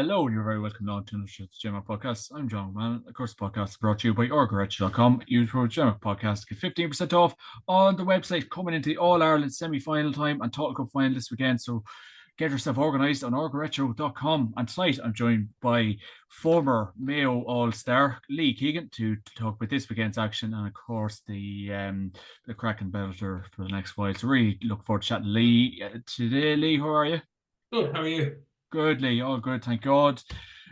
Hello, and you're very welcome on to the GMA podcast. I'm John Man. Of course, the podcast is brought to you by orgarech.com. Use code GMA podcast to get 15% off on the website coming into the All Ireland semi final time and Total Cup final this weekend. So get yourself organised on orgarech.com. And tonight I'm joined by former Mayo All Star Lee Keegan to talk about this weekend's action and, of course, the cracking better for the next while. So, really look forward to chatting to Lee today. Lee, how are you? Good, how are you? Good, Lee. All good, thank God.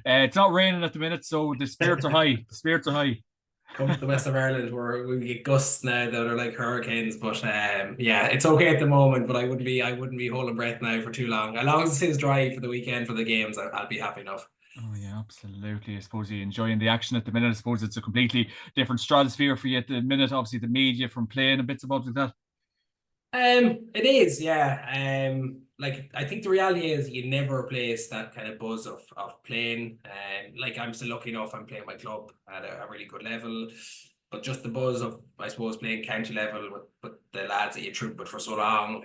It's not raining at the minute, so the spirits are high. The spirits are high. Come to the west of Ireland where we get gusts now that are like hurricanes, but yeah, it's okay at the moment. But I wouldn't be holding breath now for too long. As long as it stays dry for the weekend for the games, I'll be happy enough. Oh yeah, absolutely. I suppose you're enjoying the action at the minute. I suppose it's a completely different stratosphere for you at the minute. Obviously, the media from playing and bits and bobs like that. It is, yeah. Like I think the reality is you never replace that kind of buzz of playing. Like I'm still lucky enough I'm playing my club at a really good level. But just the buzz of, I suppose, playing county level with the lads that you troop with for so long,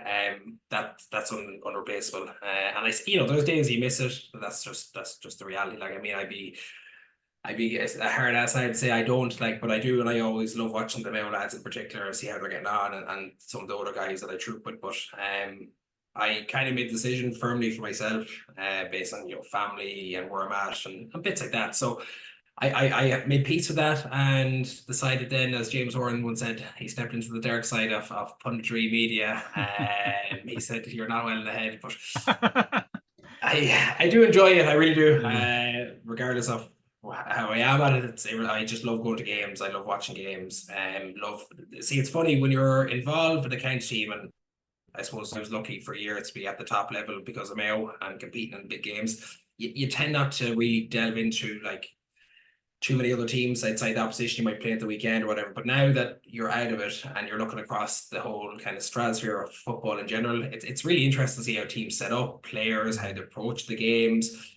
that's unreplaceable. And there's days you miss it, but that's just the reality. Like, I mean, I'd be a hard ass. I'd say I don't like, but I do, and I always love watching the Mayo lads in particular, see how they're getting on, and some of the other guys that I troop with. But I kind of made the decision firmly for myself, based on family and where I'm at and bits like that. So I made peace with that and decided then, as James Horan once said, he stepped into the dark side of punditry media. He said, "You're not well in the head," but I do enjoy it. I really do, Yeah. regardless of how I am at it. I just love going to games. I love watching games. Love see. It's funny when you're involved with the county team, and I suppose I was lucky for a year to be at the top level because of Mayo and competing in big games. You tend not to really delve into like too many other teams outside the opposition you might play at the weekend or whatever. But now that you're out of it and you're looking across the whole kind of stratosphere of football in general, it's really interesting to see how teams set up, players, how they approach the games.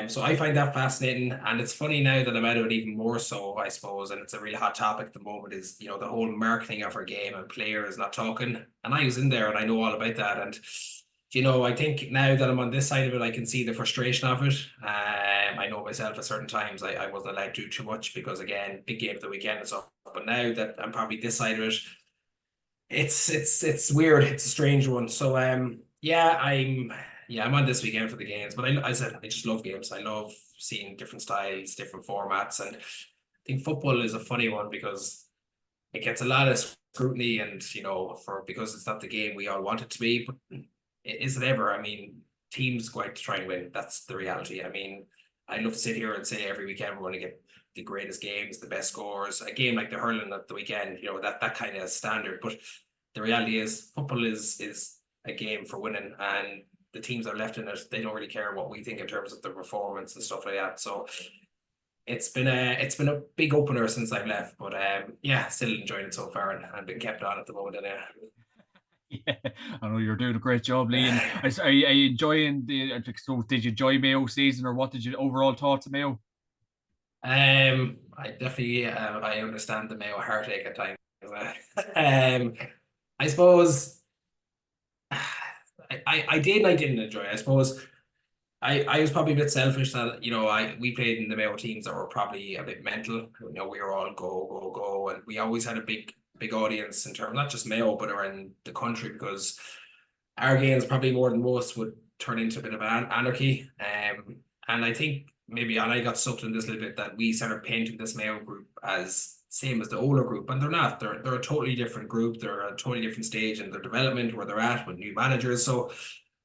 So I find that fascinating, and it's funny now that I'm out of it even more so, I suppose, and it's a really hot topic at the moment. Is the whole marketing of our game and players not talking, and I was in there and I know all about that, and I think now that I'm on this side of it, I can see the frustration of it. I know myself at certain times I wasn't allowed to do too much because, again, big game of the weekend and stuff. But now that I'm probably this side of it, it's weird. It's a strange one. So I'm on this weekend for the games. But I said I just love games. I love seeing different styles, different formats, and I think football is a funny one because it gets a lot of scrutiny, and because it's not the game we all want it to be. But is it ever? I mean, teams go out to try and win. That's the reality. I mean, I love to sit here and say every weekend we're going to get the greatest games, the best scores. A game like the hurling at the weekend, that kind of standard. But the reality is, football is a game for winning, and the teams that are left in it, they don't really care what we think in terms of the performance and stuff like that. So it's been a big opener since I've left, but yeah, still enjoying it so far, and been kept on at the moment. And Yeah, I know you're doing a great job, Lee. And are you enjoying so did you enjoy Mayo season, or what did you overall thoughts of Mayo? I definitely I understand the Mayo heartache at times. um, I suppose I did and I didn't enjoy it. I suppose I was probably a bit selfish that we played in the Mayo teams that were probably a bit mental. We were all go go go, and we always had a big audience in terms not just Mayo but around the country, because our games probably more than most would turn into a bit of anarchy. And I think maybe, and I got sucked in this a little bit, that we started painting this Mayo group as same as the older group, and they're not. They're a totally different group. They're a totally different stage in their development where they're at with new managers. So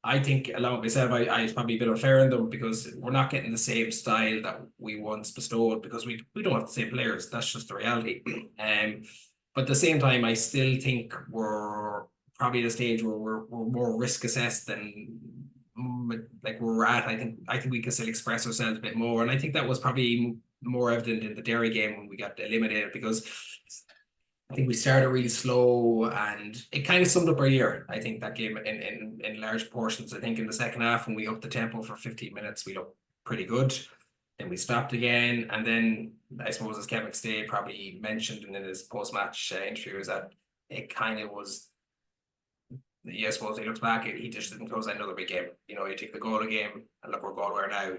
I think, along with myself, I was probably a bit unfair in them because we're not getting the same style that we once bestowed, because we don't have the same players. That's just the reality. But at the same time, I still think we're probably at a stage where we're more risk assessed than like where we're at. I think we can still express ourselves a bit more, and I think that was probably more evident in the Derry game when we got eliminated, because I think we started really slow, and it kind of summed up our year. I think that game in large portions. I think in the second half, when we upped the tempo for 15 minutes, we looked pretty good. Then we stopped again, and then I suppose, as Kevin McStay probably mentioned in his post-match interview, is that it kind of was. I suppose he looks back, he just didn't close another big game. You take the goal game, and look where Galway are now.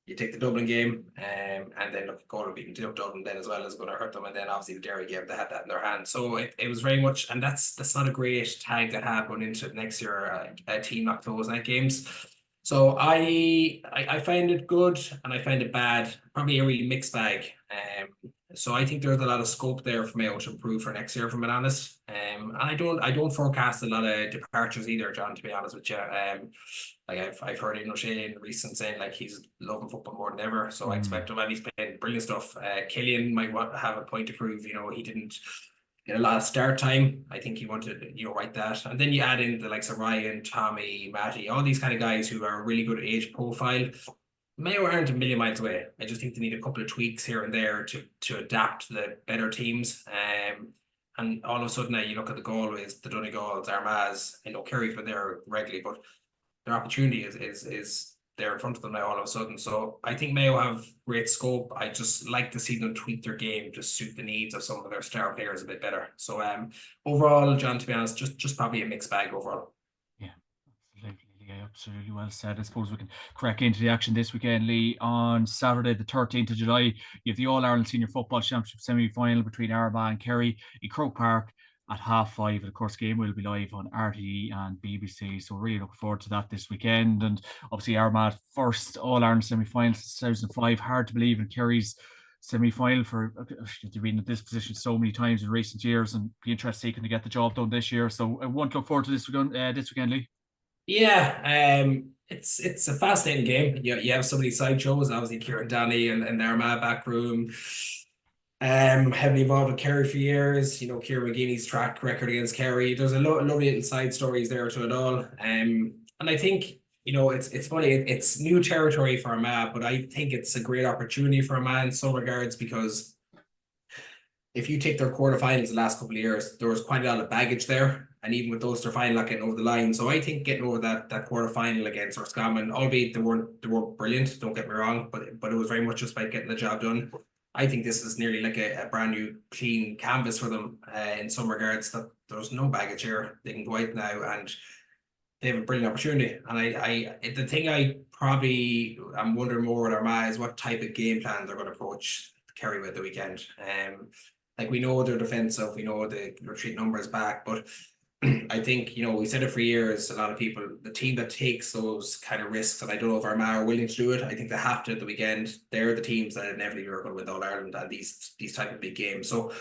you take the Dublin game, and then look, Galway beating Dublin then as well is going to hurt them, and then obviously the Derry game, they had that in their hands. So it was very much, and that's not a great tag to have going into next year, a team not close night games. So I find it good and I find it bad, probably a really mixed bag. So I think there's a lot of scope there for Mayo to improve for next year, if I'm being honest. And I don't forecast a lot of departures either, John, to be honest with you. Like I've heard Shane recent saying like he's loving football more than ever. So I expect him, and he's playing brilliant stuff. Killian might want to have a point to prove. He didn't get a lot of start time. I think he wanted to, write that. And then you add in the likes of Ryan, Tommy, Matty, all these kind of guys who are really good age profile. Mayo aren't a million miles away. I just think they need a couple of tweaks here and there to adapt to the better teams. And all of a sudden now you look at the Galways, the Donegals, Armagh. I know Kerry's been there regularly, but their opportunity is there in front of them now all of a sudden. So I think Mayo have great scope. I just like to see them tweak their game to suit the needs of some of their star players a bit better. So overall, John, to be honest, just probably a mixed bag overall. Yeah, absolutely. Yeah, absolutely well said. I suppose we can crack into the action this weekend, Lee. On Saturday, the 13th of July, you have the All-Ireland Senior Football Championship semi-final between Armagh and Kerry in Croke Park at 5:30. And of course, game will be live on RTE and BBC. So really looking forward to that this weekend. And obviously, Armagh first All-Ireland semi-final since 2005. Hard to believe in Kerry's semi-final for they've been in this position so many times in recent years, and be interested to get the job done this year. So I want to look forward to this weekend, Lee. Yeah, it's a fascinating game. You have so many sideshows. Obviously, Kieran Downey and their Armagh back room. Heavily involved with Kerry for years. Kieran McGeeney's track record against Kerry. There's a lovely little side stories there to it all. And I think it's funny. It's new territory for Armagh, but I think it's a great opportunity for Armagh in some regards, because if you take their quarterfinals the last couple of years, there was quite a lot of baggage there. And even with those, they're finally not getting over the line. So I think getting over that quarterfinal against Roscommon, albeit they weren't brilliant, don't get me wrong, but it was very much just about getting the job done. I think this is nearly like a brand new clean canvas for them in some regards, that there's no baggage here. They can go out now and they have a brilliant opportunity. And the thing I'm wondering more with Armagh is what type of game plan they're going to approach Kerry with the weekend. Like we know they're defensive, we know the retreat numbers back, but I think, we said it for years, a lot of people, the team that takes those kind of risks, and I don't know if Armagh are willing to do it, I think they have to at the weekend. They're the teams that inevitably are going to win All Ireland and these type of big games. So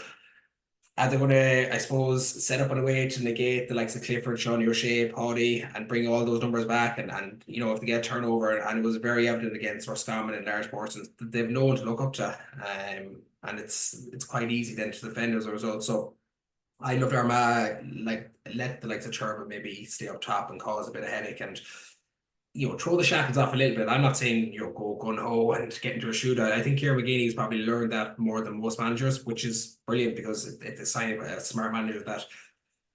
are they going to, I suppose, set up in a way to negate the likes of Clifford, Sean O'Shea, Paddy, and bring all those numbers back? And if they get turnover, and it was very evident against Roscommon in large portions, that they've no one to look up to. And it's quite easy then to defend as a result. So I loved Armagh, let the likes of Cherba maybe stay up top and cause a bit of headache, and throw the shackles off a little bit. I'm not saying go gun ho and get into a shootout. I think Kieran McGeeney's probably learned that more than most managers, which is brilliant, because it's a sign of a smart manager that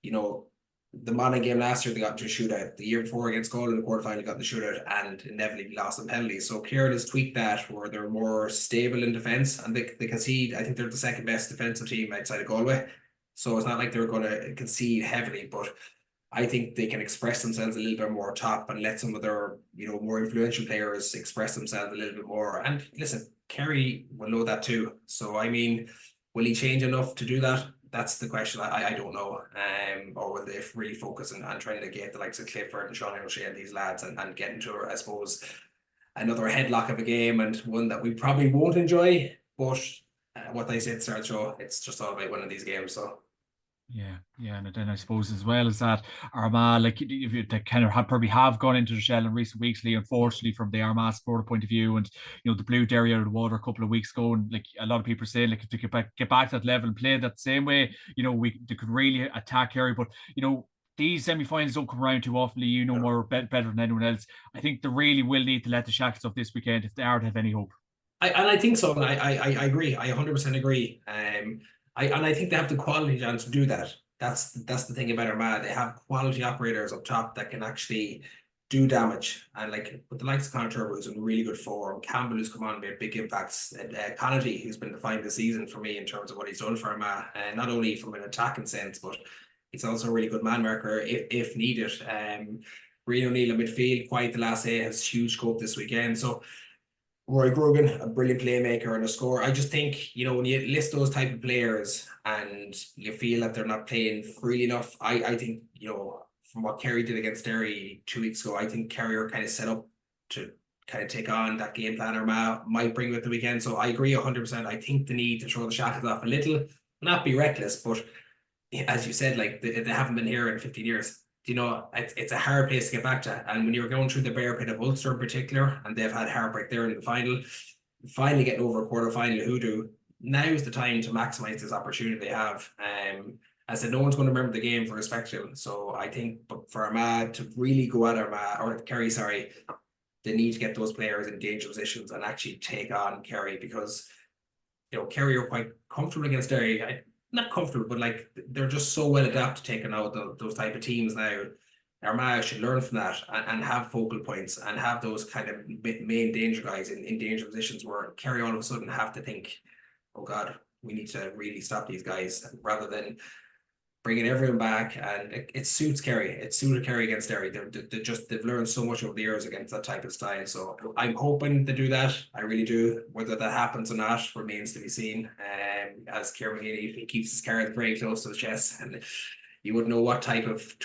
the Monaghan game last year they got into a shootout. The year before against Galway in the quarterfinal got in the shootout and inevitably lost in penalties. So Kieran has tweaked that where they're more stable in defence, and they concede. I think they're the second best defensive team outside of Galway. So it's not like they're going to concede heavily, but I think they can express themselves a little bit more top and let some of their, more influential players express themselves a little bit more. And listen, Kerry will know that too. So, I mean, will he change enough to do that? That's the question. I don't know. Or will they really focus on trying to get the likes of Clifford and Sean O'Shea and these lads and get into, I suppose, another headlock of a game, and one that we probably won't enjoy. But what they said, Sergio, it's just all about winning these games. So. Yeah, and then I suppose as well as that, Armagh, like they kind of probably have gone into the shell in recent weeks, Lee, unfortunately, from the Armagh supporter point of view, and the blue Derry out of the water a couple of weeks ago, and like a lot of people are saying, like if they get back to that level and play that same way, they could really attack Kerry, but these semi-finals don't come around too often. More better than anyone else. I think they really will need to let the shackles off this weekend if they are to have any hope. I think so, and I agree. I 100% agree. I think they have the quality, John, to do that. That's the thing about Armagh. They have quality operators up top that can actually do damage. And like with the likes of Conor Turbo, who's in really good form, Campbell, who's come on and made big impacts, and Connaughty, who's been defined the season for me in terms of what he's done for Armagh, and not only from an attacking sense, but he's also a really good man marker if needed. Rian O'Neill in midfield, quite the last day, has huge scope this weekend. So Roy Grogan, a brilliant playmaker and a scorer. I just think, when you list those type of players and you feel that they're not playing freely enough, I think, from what Kerry did against Derry 2 weeks ago, I think Kerry are kind of set up to kind of take on that game plan Armagh might bring with the weekend. So I agree 100%. I think the need to throw the shackles off a little, not be reckless, but as you said, like they haven't been here in 15 years. It's a hard place to get back to. And when you're going through the bear pit of Ulster in particular, and they've had heartbreak there in the final, finally getting over a quarter final hoodoo, now is the time to maximise this opportunity they have. I said, no one's going to remember the game for a spectacle. So I think for Armagh to really go at Armagh, or Kerry, sorry, they need to get those players in dangerous positions and actually take on Kerry, because Kerry are quite comfortable against Derry. Not comfortable, but like they're just so well adapted to taking out those type of teams now. Armagh should learn from that and have focal points and have those kind of main danger guys in danger positions, where Kerry all of a sudden have to think, oh God, we need to really stop these guys, rather than bringing everyone back. And it suits Kerry. It suited Kerry against Derry. They've learned so much over the years against that type of style. So I'm hoping to do that. I really do. Whether that happens or not remains to be seen. As Kieran McGeady, he keeps his cards very close to his chest, and you wouldn't know what type of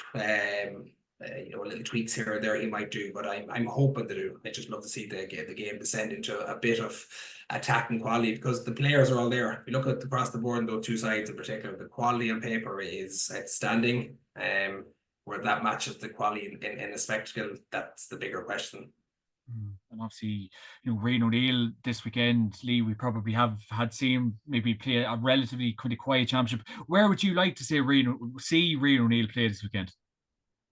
little tweaks here or there he might do. But I'm hoping to do. I just love to see the game descend into a bit of attacking quality, because the players are all there. If you look at across the board on those two sides in particular, the quality on paper is outstanding. Where that matches the quality in a spectacle, that's the bigger question. And obviously, Rian O'Neill this weekend, Lee, we probably have had seen maybe play a relatively kind of quiet championship. Where would you like to see Rian O'Neill play this weekend?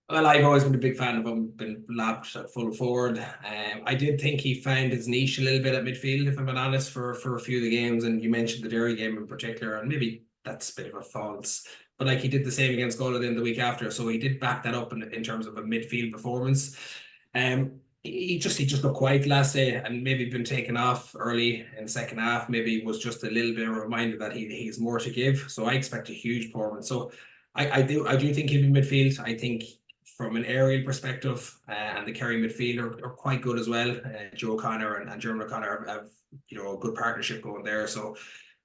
Well, I've always been a big fan of him, been lapped at full forward. I did think he found his niche a little bit at midfield, if I'm being honest, for a few of the games. And you mentioned the Derry game in particular, and maybe that's a bit of a false. But like he did the same against Galway the week after, so he did back that up in terms of a midfield performance. He just looked quiet last day, and maybe been taken off early in the second half. Maybe was just a little bit of a reminder that he's more to give. So I expect a huge performance. So I do think he'll be midfield. I think from an aerial perspective, and the Kerry midfield are quite good as well. Joe O'Connor and Jeremy O'Connor have a good partnership going there. So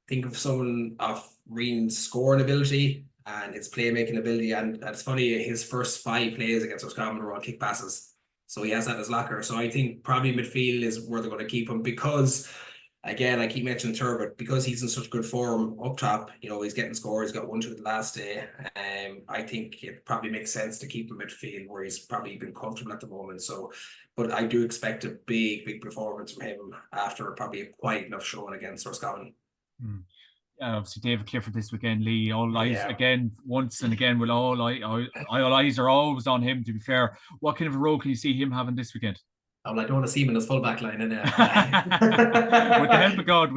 think of someone of Rian's scoring ability and his playmaking ability, and it's funny, his first 5 plays against Roscommon were all kick passes. So he has that in his locker. So I think probably midfield is where they're going to keep him, because again, I keep mentioning Turbot, because he's in such good form up top. He's getting scores. He's got 1-2 the last day. I think it probably makes sense to keep him midfield, where he's probably been comfortable at the moment. So, but I do expect a big performance from him after probably a quiet enough showing against Roscommon. Obviously, David Clifford this weekend, Lee. All eyes again, once and again, will all eyes are always on him. To be fair, what kind of a role can you see him having this weekend? Well, I don't want to see him in his full back line, innit? With the help of God,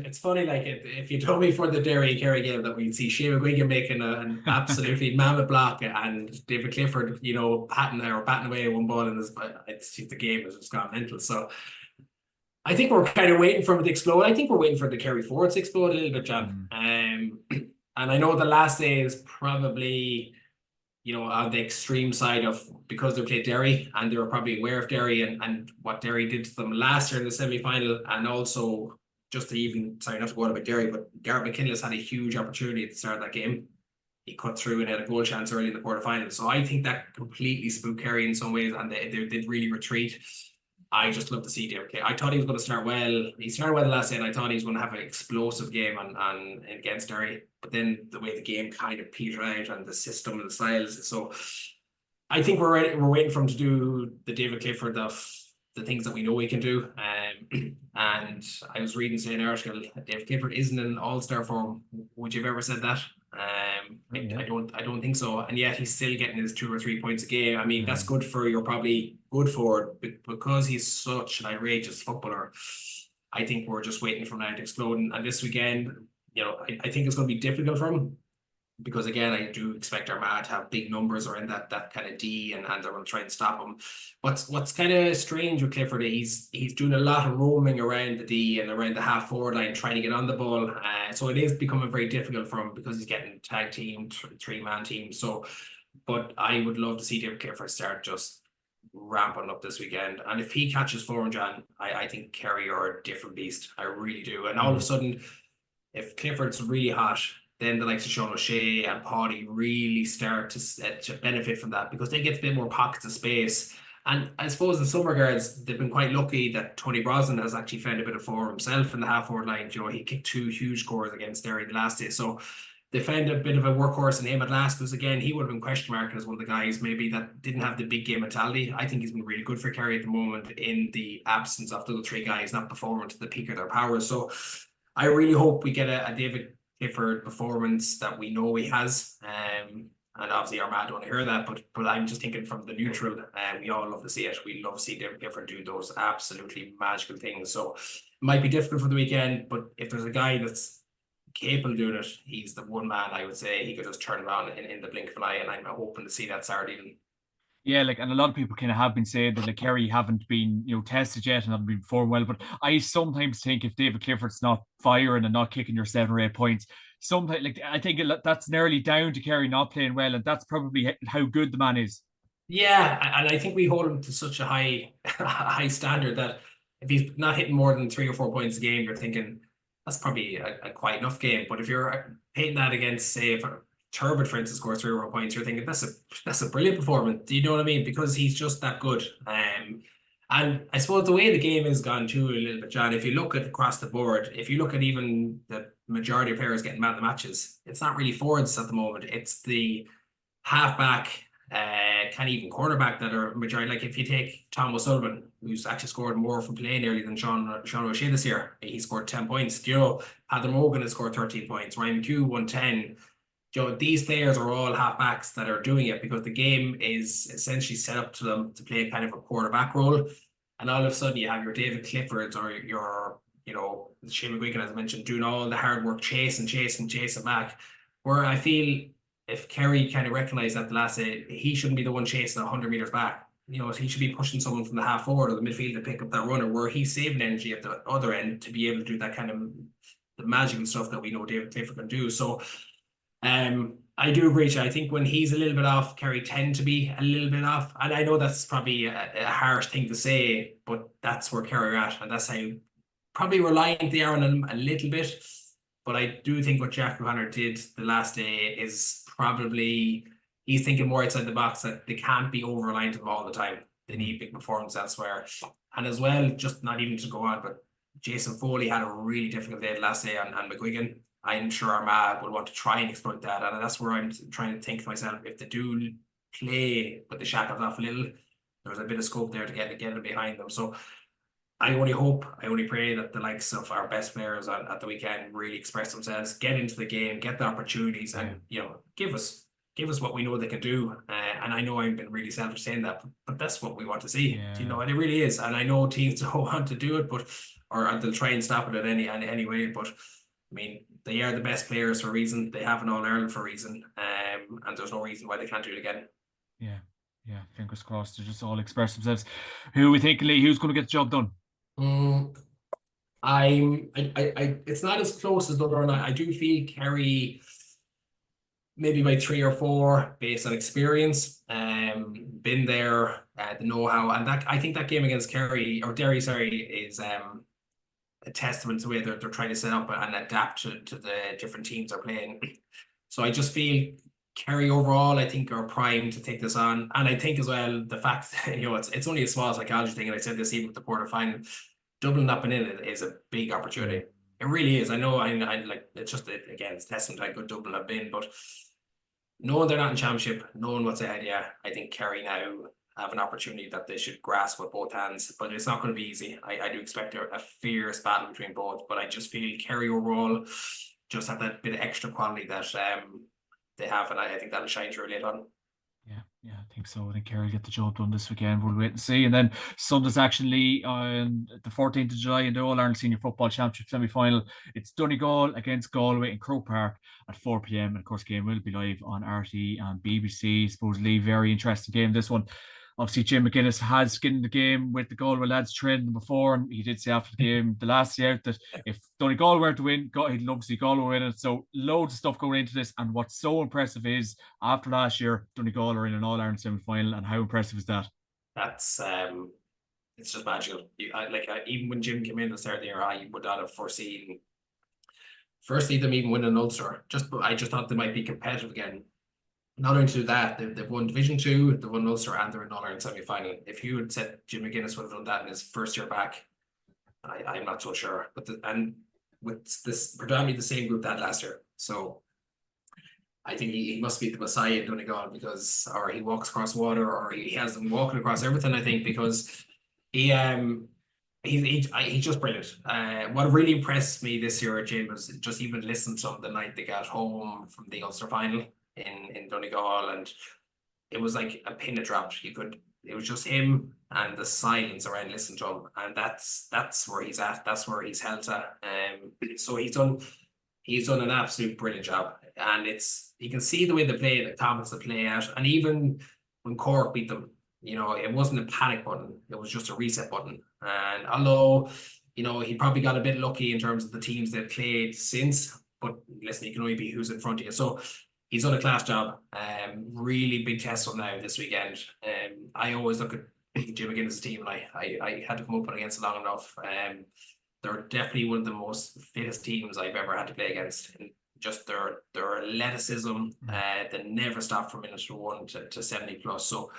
It's funny, like if you told me for the Derry Kerry game that we'd see Shane McGuigan making an absolutely mammoth block, and David Clifford, batting away one ball in this, but it's just the game has just gone mental. So I think we're kind of waiting for it to explode. I think we're waiting for the Kerry forwards to explode a little bit, John. And I know the last day is probably, on the extreme side of, because they played Derry and they were probably aware of Derry and what Derry did to them last year in the semi-final, and also just to even, sorry, not to go on about Derry, but Garrett McKinless had a huge opportunity at the start of that game. He cut through and had a goal chance early in the quarterfinal. So I think that completely spooked Kerry in some ways, and they did really retreat. I just love to see David. I thought he was going to start well. He started well the last day, and I thought he was going to have an explosive game on against Derry. But then the way the game kind of petered out, and the system and the styles. So I think we're ready. We're waiting for him to do the David Clifford of the things that we know he can do. And I was reading say an article, David Clifford isn't in all-star form. Would you have ever said that? I don't think so, and yet he's still getting his 2 or 3 points a game. I mean, that's good for, you're probably good for it, because he's such an outrageous footballer. I think we're just waiting for him to explode, and this weekend, I think it's going to be difficult for him, because again, I do expect Armagh to have big numbers around that kind of D, and they're going to try and stop him. What's kind of strange with Clifford, he's doing a lot of roaming around the D and around the half forward line, trying to get on the ball. So it is becoming very difficult for him, because he's getting tag team, 3-man team. So, but I would love to see David Clifford start just ramping up this weekend. And if he catches form, John, I think Kerry are a different beast. I really do. And all of a sudden, if Clifford's really hot, then the likes of Sean O'Shea and Paddy really start to benefit from that because they get a bit more pockets of space. And I suppose in some regards, they've been quite lucky that Tony Brosnan has actually found a bit of form himself in the half forward line. You know, he kicked 2 huge scores against Derry the last day. So they found a bit of a workhorse in him at last because, again, he would have been question marked as one of the guys maybe that didn't have the big game mentality. I think he's been really good for Kerry at the moment in the absence of the other 3 guys not performing to the peak of their powers. So I really hope we get a David Clifford performance that we know he has. And obviously Armagh don't hear that, but I'm just thinking from the neutral, we all love to see it. We love to see David Clifford do those absolutely magical things. So it might be difficult for the weekend, but if there's a guy that's capable of doing it, he's the one man I would say he could just turn around in the blink of an eye, and I'm hoping to see that Saturday. Yeah, like, and a lot of people kind of have been saying that like Kerry haven't been, tested yet and haven't been performing well. But I sometimes think if David Clifford's not firing and not kicking your 7 or 8 points, sometimes like I think that's nearly down to Kerry not playing well, and that's probably how good the man is. Yeah, and I think we hold him to such a high high standard that if he's not hitting more than 3 or 4 points a game, you're thinking that's probably a quite enough game. But if you're hitting that against, say, if Turbot, for instance, scores 3 or 4 points, you're thinking that's a brilliant performance. Do you know what I mean? Because he's just that good. And I suppose the way the game has gone too a little bit, John, if you look at across the board, if you look at even the majority of players getting man of the matches, it's not really forwards at the moment. It's the halfback, kind of even cornerback that are majority. Like if you take Tom O'Sullivan, who's actually scored more from playing early than Sean O'Shea this year, he scored 10 points. You know, Adam Morgan has scored 13 points. Ryan McHugh won 10. These players are all halfbacks that are doing it because the game is essentially set up to them to play kind of a quarterback role. And all of a sudden you have your David Cliffords or your, Shane McGuigan, as I mentioned, doing all the hard work, chasing back. Where I feel if Kerry kind of recognised that the last day, he shouldn't be the one chasing 100 metres back. He should be pushing someone from the half forward or the midfield to pick up that runner where he's saving energy at the other end to be able to do that kind of the magical stuff that we know David Clifford can do. So I do agree. I think when he's a little bit off, Kerry tend to be a little bit off. And I know that's probably a harsh thing to say, but that's where Kerry are at. And that's how probably reliant they are on him a little bit. But I do think what Jack O'Connor did the last day is probably he's thinking more outside the box that they can't be over reliant on him all the time. They need big performance elsewhere. And as well, just not even to go on, but Jason Foley had a really difficult day the last day on McGuigan. I'm sure Armagh will want to try and exploit that. And that's where I'm trying to think to myself, if they do play with the shackles off a little, there's a bit of scope there to get it behind them. So I only pray that the likes of our best players at the weekend really express themselves, get into the game, get the opportunities, and give us what we know they can do. And I know I've been really selfish saying that, but that's what we want to see. Yeah. And it really is. And I know teams don't want to do it, or they'll try and stop it at any way. But I mean, they are the best players for a reason. They have an All Ireland for a reason, and there's no reason why they can't do it again. Yeah. Fingers crossed. They just all express themselves. Who we think, Lee? Who's going to get the job done? It's not as close as the other one. I do feel Kerry maybe by 3 or 4 based on experience, been there, the know-how, and that I think that game against Derry, is a testament to the way they're trying to set up and adapt to the different teams they're playing. So I just feel Kerry overall, I think, are primed to take this on. And I think as well, the fact that, it's only a small psychology thing, and I said this even with the quarter-final, Dublin not being in it is a big opportunity. It really is. I know, I like, it's just, again, it's testament to how good Dublin have been, but knowing they're not in championship, knowing what's ahead, I think Kerry now have an opportunity that they should grasp with both hands, but it's not going to be easy. I do expect a fierce battle between both, but I just feel Kerry overall just have that bit of extra quality that they have, and I think that'll shine through later on. Yeah, I think so. I think Kerry get the job done this weekend. We'll wait and see. And then Sunday's actually on the 14th of July in the All Ireland Senior Football Championship semi-final. It's Donegal against Galway in Croke Park at 4 p.m. And of course, game will be live on RT and BBC. Supposedly, very interesting game. This one, obviously, Jim McGuinness has skinned the game with the Galway lads training before, and he did say after the game, the last day out, that if Donegal were to win, he'd love to see Galway win it. So loads of stuff going into this, and what's so impressive is after last year, Donegal are in an All-Ireland semi-final, and how impressive is that? that's it's just magical. Even when Jim came in the start of the year, I would not have foreseen. Firstly, them even winning an Ulster. I just thought they might be competitive again. Not only to that, they've won Division Two, they've won Ulster, and they're in All Ireland semi-final. If you had said Jim McGuinness would have done that in his first year back, I'm not so sure. And with this predominantly the same group that last year, so I think he must be the Messiah in Donegal because, or he walks across water, or he has them walking across everything. I think because he he's just brilliant. What really impressed me this year, Jim, was just even listen to him the night they got home from the Ulster final in Donegal, and it was like a pin had dropped. It was just him and the silence around listening to him, and that's where he's at. That's where he's held at. So he's done an absolute brilliant job, and you can see the way they play, the confidence they play out, and even when Cork beat them, it wasn't a panic button; it was just a reset button. And although, he probably got a bit lucky in terms of the teams they've played since, but listen, you can only be who's in front of you. So he's done a class job. Really big test on now this weekend. I always look at Jim McGuinness' team, and I had to come up against it long enough. They're definitely one of the most fittest teams I've ever had to play against. And just their athleticism, they never stop from minute 1 to 70 plus. So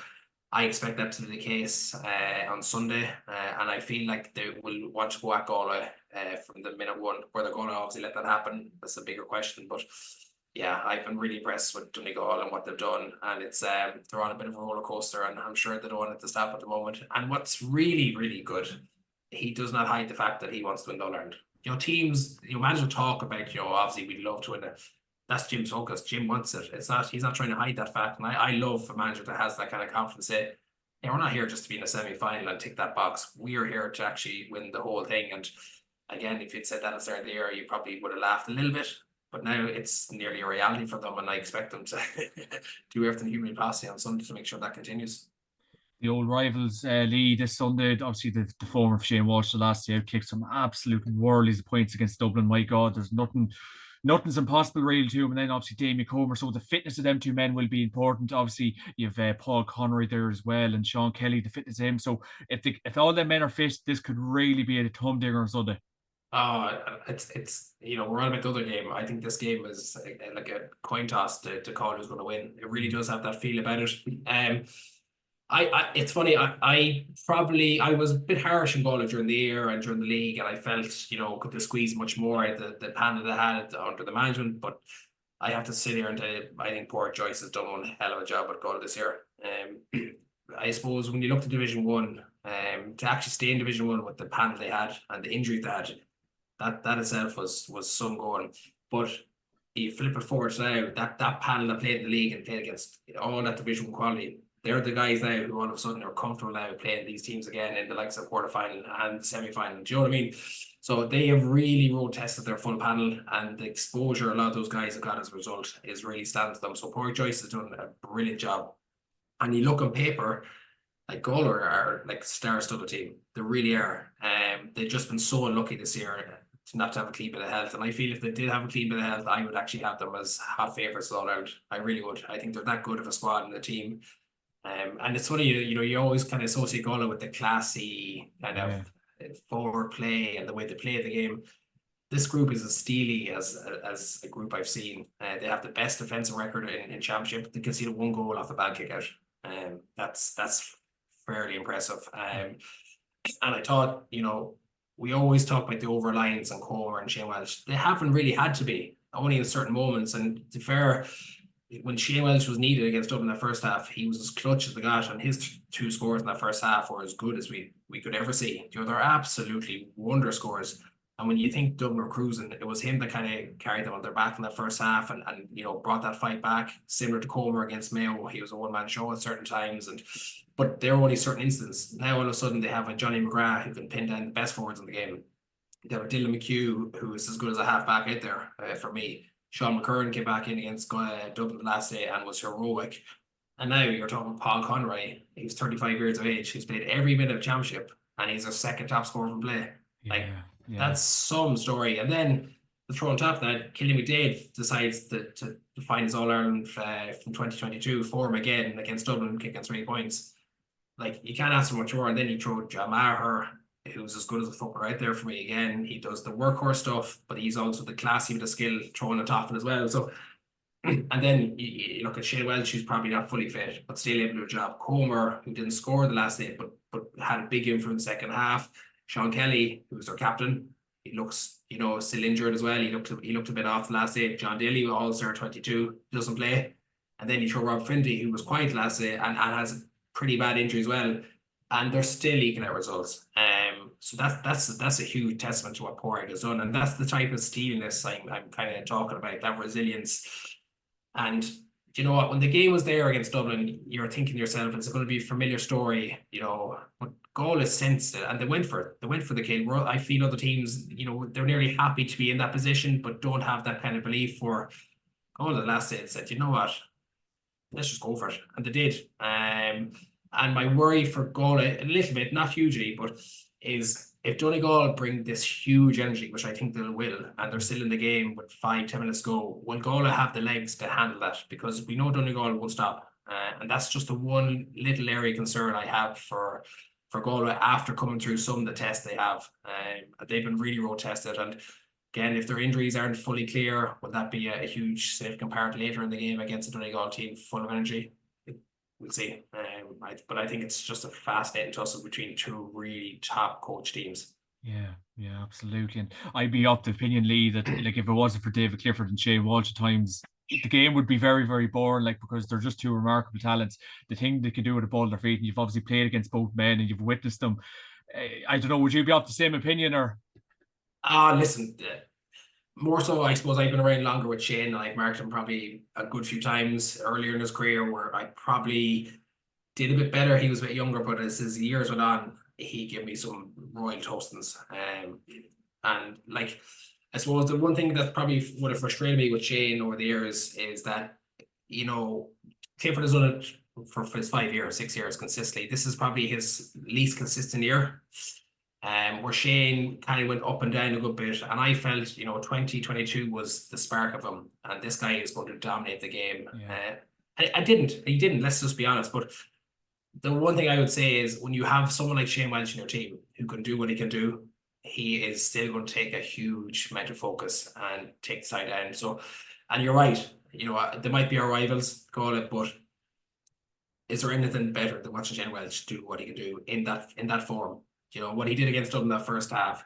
I expect that to be the case on Sunday, and I feel like they will want to go at Galway from the minute 1. Whether Galway obviously let that happen, that's a bigger question. But yeah, I've been really impressed with Donegal and what they've done, and it's they're on a bit of a roller coaster, and I'm sure they don't want it to stop at the moment. And what's really, really good, he does not hide the fact that he wants to win All Ireland. Teams, managers talk about, obviously we'd love to win it. That's Jim's focus. Jim wants it. He's not trying to hide that fact. And I love a manager that has that kind of confidence. Say, yeah, we're not here just to be in a semi-final and tick that box. We are here to actually win the whole thing. And again, if you'd said that at the start of the year, you probably would have laughed a little bit. But now it's nearly a reality for them, and I expect them to do everything humanly possible on Sunday to make sure that continues. The old rivals lead this Sunday. Obviously, the former Shane Walsh the last year kicked some absolute whirlies of points against Dublin. My God, there's nothing's impossible really to him. And then obviously Damien Comer. So the fitness of them two men will be important. Obviously, you have Paul Connery there as well, and Sean Kelly, the fitness of him. So if all them men are fit, this could really be a humdinger on Sunday. It's we're on about the other game. I think this game is like a coin toss to call who's going to win. It really does have that feel about it. It's funny. I was a bit harsh in Galway during the year and during the league, and I felt could they squeeze much more out of the panel they had under the management. But I have to sit here and tell you, I think Port Joyce has done one hell of a job at Galway this year. I suppose when you look at Division 1, to actually stay in Division 1 with the panel they had and the injuries they had, that itself was some going. But you flip it forward now, that panel that played in the league and played against all that Division 1 quality, they're the guys now who all of a sudden are comfortable now playing these teams again in the likes of quarterfinal and semi-final. Do you know what I mean? So they have really road tested their full panel, and the exposure a lot of those guys have got as a result is really standing to them. So Port Joyce has done a brilliant job. And you look on paper, like Galway are like star-studded team. They really are. They've just been so unlucky this year not to have a clean bit of health. And I feel if they did have a clean bit of health, I would actually have them as half favourites all around. I really would. I think they're that good of a squad and a team. And it's funny, you always kind of associate Galway with the classy kind of forward play and the way they play the game. This group is as steely as a group I've seen. They have the best defensive record in championship. They conceded 1 goal off the bad kick out. That's fairly impressive. And I thought, we always talk about the over-reliance on Comer and Shane Welsh. They haven't really had to be, only in certain moments. And to be fair, when Shane Welsh was needed against Dublin in the first half, he was as clutch as they got, and his 2 scores in that first half were as good as we could ever see. They're absolutely wonder scores. And when you think Dublin were cruising, it was him that kind of carried them on their back in that first half and brought that fight back, similar to Comer against Mayo. He was a one-man show at certain times, but there were only certain instances. Now all of a sudden they have a Johnny McGrath who can pin down the best forwards in the game. They have a Dylan McHugh who is as good as a half-back out there for me. Sean McCurran came back in against Dublin the last day and was heroic. And now you're talking Paul Conroy. He's 35 years of age. He's played every minute of championship, and he's our second top scorer from play. That's some story. And then to throw on top of that, Killian McDade decides to find his All-Ireland from 2022 form again against Dublin, kicking 3 points. like you can't ask for much more. And then you throw Jamaher, who's as good as a footballer right there for me again. He does the workhorse stuff, but he's also the classy with the skill throwing it off it as well. So, and then you look at Shane Welch, who's probably not fully fit, but still able to do a job. Comer, who didn't score the last day, but had a big influence second half. Sean Kelly, who was their captain, he looks, still injured as well. He looked a bit off the last day. John Daly, All-Star 22, doesn't play. And then you throw Rob Finley, who was quiet last day and has a pretty bad injury as well. And they're still eking out results. So that's a huge testament to what Porrick has done. And that's the type of steeliness I'm kind of talking about, that resilience. And you know what? When the game was there against Dublin, you're thinking to yourself, it's going to be a familiar story, but Gaul has sensed it and they went for it. They went for the kill. I feel other teams, they're nearly happy to be in that position, but don't have that kind of belief for Gaul. The last day said, you know what? Let's just go for it. And they did. And my worry for Gaul, a little bit, not hugely, but is if Donegal bring this huge energy, which I think they will, and they're still in the game with 5-10 minutes to go, will Gaul have the legs to handle that? Because we know Donegal won't stop. And that's just the one little area of concern I have for Galway after coming through some of the tests they have. They've been really road tested. And again, if their injuries aren't fully clear, will that be a huge significant part later in the game against the Donegal team full of energy? We'll see. But I think it's just a fascinating tussle between two really top coach teams. Yeah, absolutely. And I'd be of the opinion, Lee, that like if it wasn't for David Clifford and Shane Walsh at times, the game would be very, very boring, like because they're just two remarkable talents. The thing they can do with the ball at their feet, and you've obviously played against both men and you've witnessed them. I don't know, would you be of the same opinion or? Listen, more so, I suppose I've been around longer with Shane, and I've marked him probably a good few times earlier in his career where I probably did a bit better. He was a bit younger, but as his years went on, he gave me some royal toastings. And like, I suppose the one thing that probably would have frustrated me with Shane over the years is that, Clifford has done it for his 5 years, 6 years consistently. This is probably his least consistent year. Where Shane kind of went up and down a good bit. And I felt, 2022 was the spark of him. And this guy is going to dominate the game. Yeah. He didn't, let's just be honest. But the one thing I would say is when you have someone like Shane Welch in your team who can do what he can do, he is still going to take a huge mental focus and take the side down. So, and you're right, they might be our rivals, call it, but is there anything better than watching Shane Welch do what he can do in that form? What he did against Dublin that first half,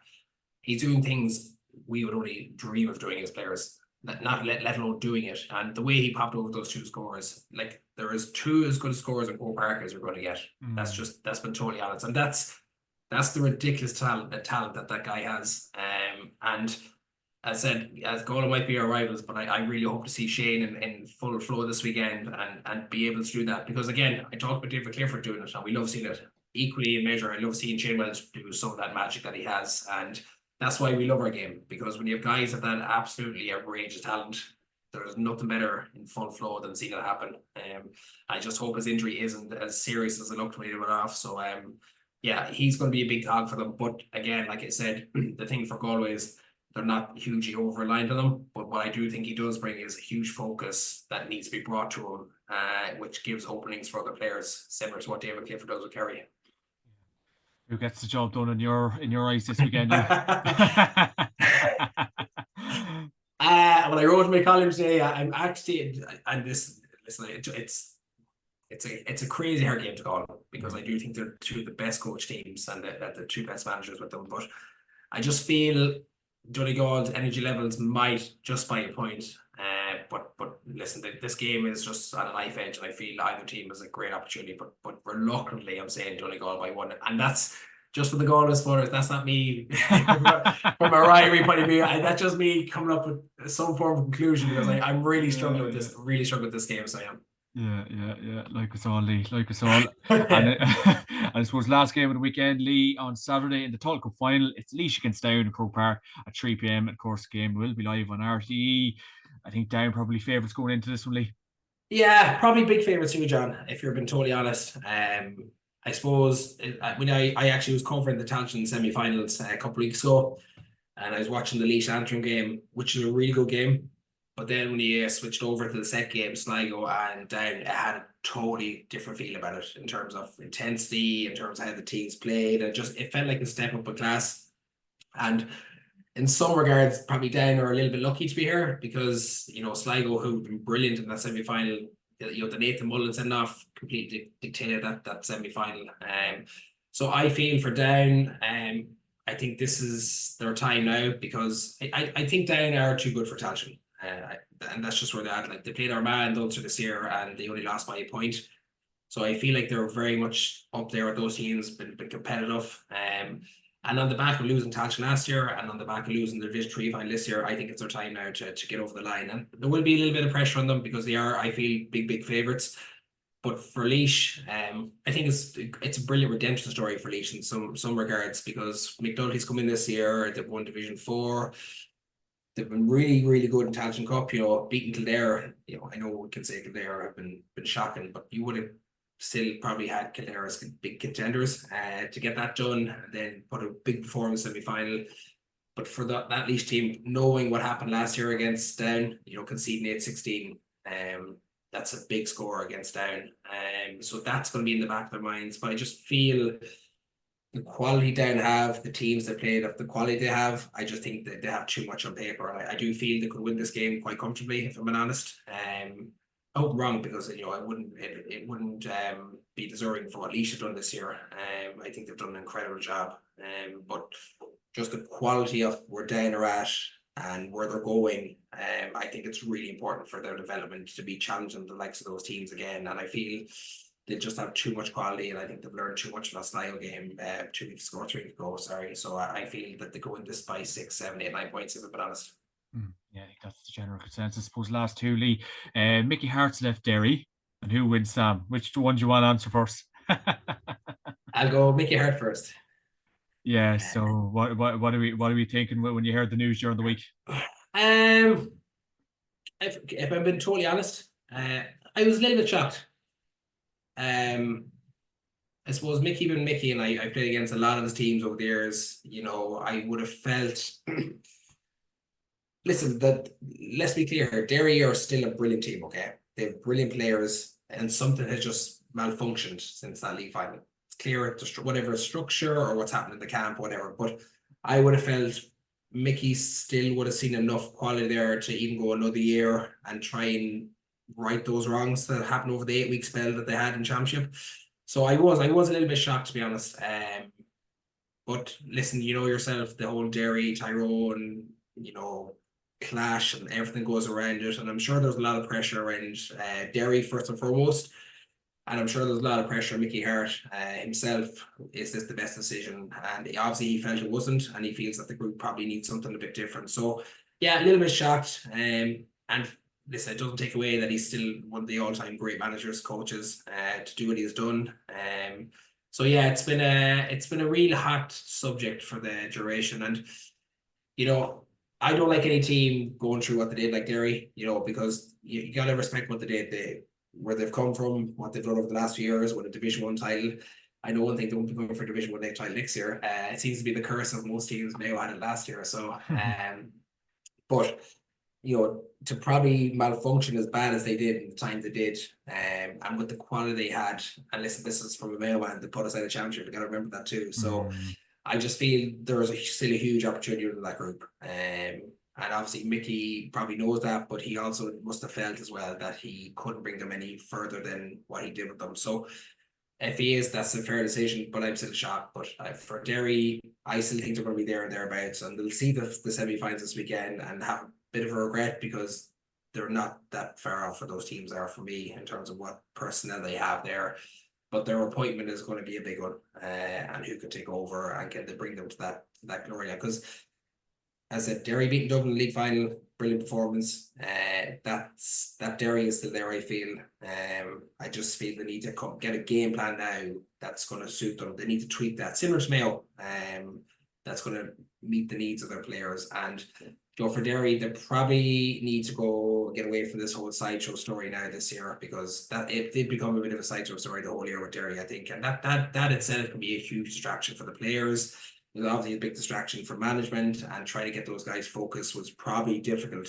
he's doing things we would only dream of doing as players, not let alone doing it. And the way he popped over those two scores, like there is two as good scores in Croke Park as you're going to get. That's been totally honest. And that's the ridiculous talent that guy has. And as I said, as Galway might be our rivals, but I really hope to see Shane in full flow this weekend and be able to do that. Because again, I talked about David Clifford doing it, and we love seeing it. Equally in measure, I love seeing Shane Welch do some of that magic that he has, and that's why we love our game. Because when you have guys of that absolutely outrageous talent, there's nothing better in full flow than seeing it happen. I just hope his injury isn't as serious as it looked when he went off. So yeah, he's going to be a big dog for them. But again, like I said, the thing for Galway is they're not hugely over reliant on them. But what I do think he does bring is a huge focus that needs to be brought to him, which gives openings for other players, similar to what David Clifford does with Kerry. Who gets the job done in your eyes this weekend, Lee? When I wrote in my column today, I'm actually, and this, listen, it's a crazy hard game to call because I do think they're two of the best coach teams and the two best managers with them. But I just feel Donegal's energy levels might just by a point. But listen, this game is just on a knife edge, and I feel either team is a great opportunity. But reluctantly, I'm saying Donegal by one, and that's just for the Galway supporters. That's not me from a rivalry point of view. That's just me coming up with some form of conclusion because I'm really struggling with this. Really struggling with this game, so I am. Yeah. Like us all, Lee. Like us all. And I suppose last game of the weekend, Lee, on Saturday in the Tailteann Cup final, it's Laois against Down in Croke Park at 3 p.m. Of course, the game will be live on RTE. I think Down probably favourites going into this one, Lee. Yeah, probably big favourites too, John, if you're being totally honest. I suppose when I actually was covering the Tailteann semi-finals a couple of weeks ago, and I was watching the Laois Antrim game, which is a really good game. But then when you switched over to the set game, Sligo and Down, it had a totally different feel about it in terms of intensity, in terms of how the teams played, and just it felt like a step up in class. And in some regards, probably Down are a little bit lucky to be here because Sligo, who've been brilliant in that semi-final, the Nathan Mullen send off completely dictated that semi-final. So I feel for Down, I think this is their time now because I think Down are too good for Tailteann. And that's just where they're at. Like they played Armagh and Ulster this year and they only lost by a point. So I feel like they're very much up there with those teams, been competitive. And on the back of losing Tailteann last year and on the back of losing the Division 3 final this year, I think it's their time now to get over the line. And there will be a little bit of pressure on them because they are, I feel, big favourites. But for Laois, I think it's a brilliant redemption story for Laois in some regards because McNulty's come in this year, they've won Division 4. They've been really good in Tailteann Cup, beating Kildare. I know we can say Kildare have been shocking, but you would have still probably had Kildare as big contenders to get that done and then put a big performance semi-final. But for that Laois team, knowing what happened last year against Down, conceding 8-16, that's a big score against Down. So that's going to be in the back of their minds. But I just feel the quality Down have, the teams they played, of the quality they have, I just think that they have too much on paper. And I do feel they could win this game quite comfortably, if I'm being honest. I hope I'm wrong because it wouldn't be deserving for what Laois have done this year. I think they've done an incredible job. But just the quality of where Down are at and where they're going, I think it's really important for their development to be challenging the likes of those teams again. And I feel they just have too much quality, and I think they've learned too much from that Sligo game 2 weeks ago, 3 weeks ago. Sorry, so I feel that they go in this by 6, 7, 8, 9 points. If I'm being honest. Yeah, I think that's the general consensus. I suppose last two, Lee. Mickey Hart's left Derry, and who wins Sam? Which one do you want to answer first? I'll go Mickey Hart first. Yeah. So what are we thinking when you heard the news during the week? If I've been totally honest, I was a little bit shocked. I suppose Mickey being Mickey, and I played against a lot of his teams over the years. I would have felt. Listen, let's be clear here. Derry are still a brilliant team. Okay, they have brilliant players, and something has just malfunctioned since that league final. It's clear, whatever structure or what's happened in the camp, whatever. But I would have felt Mickey still would have seen enough quality there to even go another year and try and right those wrongs that happened over the 8-week spell that they had in championship. So I was a little bit shocked, to be honest. But listen, yourself, the whole Derry, Tyrone, clash and everything goes around it. And I'm sure there's a lot of pressure around Derry first and foremost. And I'm sure there's a lot of pressure on Mickey Hart himself. Is this the best decision? And obviously he felt it wasn't, and he feels that the group probably needs something a bit different. So yeah, a little bit shocked. And listen, it doesn't take away that he's still one of the all-time great managers, coaches, to do what he's done. So yeah, it's been a real hot subject for the duration. And I don't like any team going through what they did like Derry, because you gotta respect what they did, where they've come from, what they've done over the last few years with a Division 1 title. I know one thing, they won't be going for Division 1 title next year. It seems to be the curse of most teams. Mayo had it last year. So but to probably malfunction as bad as they did in the time they did, and with the quality they had, and listen, this is from a Mayo man that put us out of championship. You got to remember that too. So I just feel there's still a huge opportunity in that group. And obviously Mickey probably knows that, but he also must have felt as well that he couldn't bring them any further than what he did with them. So if he is, that's a fair decision, but I'm still shocked. But for Derry, I still think they're going to be there and thereabouts, and they'll see the semi-finals this weekend and have a bit of a regret because they're not that far off for those teams are for me in terms of what personnel they have there. But their appointment is going to be a big one, and who can take over and can they bring them to that glory? Because as I said, Derry beating Dublin league final, brilliant performance. That Derry is still there, I feel. I just feel they need to get a game plan now that's going to suit them. They need to tweak that, similar to Mayo. That's going to meet the needs of their players. And for Derry, they probably need to go get away from this whole sideshow story now this year, because it did become a bit of a sideshow story the whole year with Derry, I think. And that itself can be a huge distraction for the players. was obviously a big distraction for management, and trying to get those guys focused was probably difficult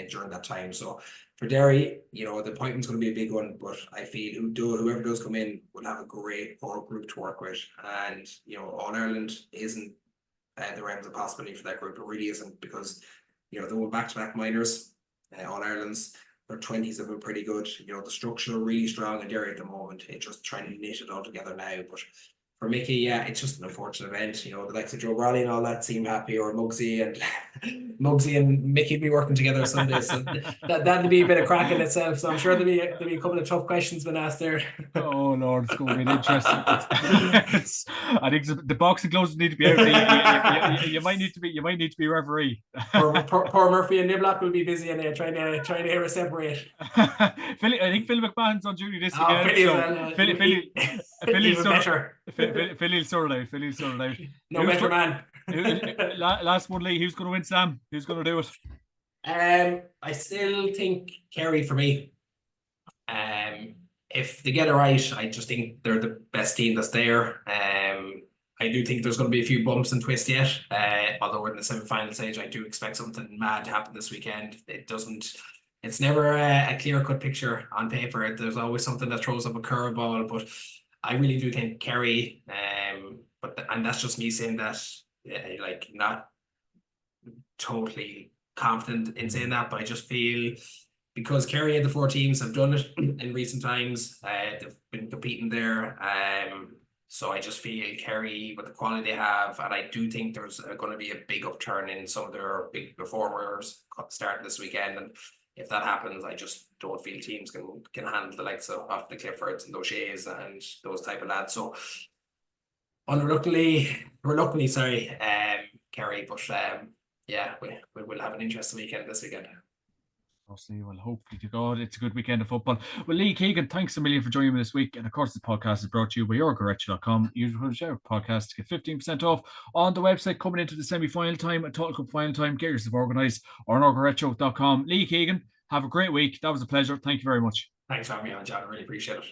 during that time. So for Derry, the appointment's going to be a big one, but I feel whoever does come in will have a great core group to work with. And All Ireland isn't the realms of possibility for that group. It really isn't, because they won back-to-back minors, All Ireland's. Their 20s have been pretty good. The structure are really strong in Derry at the moment. It's just trying to knit it all together now. But for Mickey, yeah, it's just an unfortunate event. The likes of Joe Brawley and all that seem happy, or Muggsy and Mickey be working together Sunday. So that'd be a bit of crack in itself. So I'm sure there'll be a couple of tough questions been asked there. Oh Lord, it's going to be interesting. I think the boxing gloves need to be out. You might need to be referee. Poor Murphy and Niblock will be busy and trying to separate. I think Phil McMahon's on duty this weekend. Philly'll sort it out. No better man. Last one, Lee. Who's going to win, Sam? Who's going to do it? I still think Kerry for me. If they get it right, I just think they're the best team that's there. I do think there's going to be a few bumps and twists yet. Although we're in the semi-final stage, I do expect something mad to happen this weekend. It's never a clear-cut picture on paper. There's always something that throws up a curveball, but I really do think Kerry, and that's just me saying that, not totally confident in saying that, but I just feel, because Kerry and the 4 teams have done it in recent times, they've been competing there. So I just feel Kerry, with the quality they have, and I do think there's going to be a big upturn in some of their big performers starting this weekend. And if that happens, I just don't feel teams can handle the likes of the Cliffords and O'Shea's and those type of lads. So reluctantly, Kerry, but yeah, we'll have an interesting weekend this weekend. Obviously, well, hopefully to God, it's a good weekend of football. Well, Lee, Keegan, thanks a million for joining me this week. And of course, the podcast is brought to you by yourgarage.com. Use the Sheriff podcast to get 15% off on the website coming into the semi-final time and Total Cup final time. Get yourself organised, or on yourgarage.com. Lee, Keegan, have a great week. That was a pleasure. Thank you very much. Thanks for having me on, John. I really appreciate it.